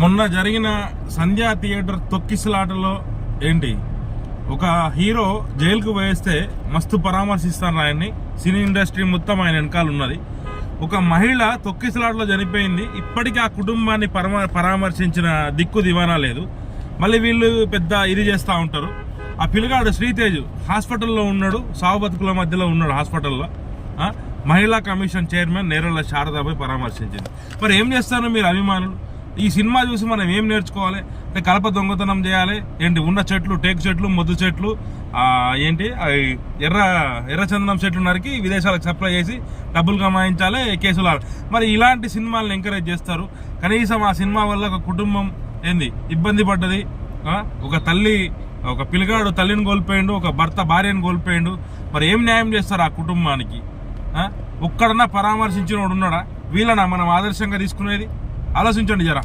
మొన్న జరిగిన సంధ్యా థియేటర్ తొక్కిసలాటలో ఏంటి ఒక హీరో జైలుకు వేస్తే మస్తు పరామర్శిస్తాను ఆయన్ని. సినీ ఇండస్ట్రీ మొత్తం ఆయన వెనకాల ఉన్నది. ఒక మహిళ తొక్కిసలాటలో చనిపోయింది. ఇప్పటికీ ఆ కుటుంబాన్ని పరామర్శించిన దిక్కు దివానా లేదు. మళ్ళీ వీళ్ళు పెద్ద ఇది చేస్తూ ఉంటారు. ఆ పిల్లగాడు శ్రీతేజ్ హాస్పిటల్లో ఉన్నాడు, సావు బతుకుల మధ్యలో ఉన్నాడు హాస్పిటల్లో. మహిళా కమిషన్ చైర్మన్ నేరళ్ళ శారదాపై పరామర్శించింది. మరి ఏం చేస్తారు మీరు అభిమానులు? ఈ సినిమా చూసి మనం ఏం నేర్చుకోవాలి? అంటే కలప దొంగతనం చేయాలి ఏంటి? ఉన్న చెట్లు, టేకు చెట్లు, మొద్దు చెట్లు, ఏంటి ఎర్రచందనం చెట్లు నరికి విదేశాలకు సప్లై చేసి డబ్బులు కమాయించాలి, కేసులు. మరి ఇలాంటి సినిమాలను ఎంకరేజ్ చేస్తారు. కనీసం ఆ సినిమా వల్ల ఒక కుటుంబం ఏంది ఇబ్బంది పడ్డది. ఒక తల్లి, ఒక పిల్లగాడు తల్లిని కోల్పోయిండు, ఒక భర్త భార్యను కోల్పోయిండు. మరి ఏం న్యాయం చేస్తారు ఆ కుటుంబానికి? ఒక్కడన్నా పరామర్శించిన వాడు ఉన్నాడా? వీళ్ళనా మనం ఆదర్శంగా తీసుకునేది? ఆలోచించండి జరా.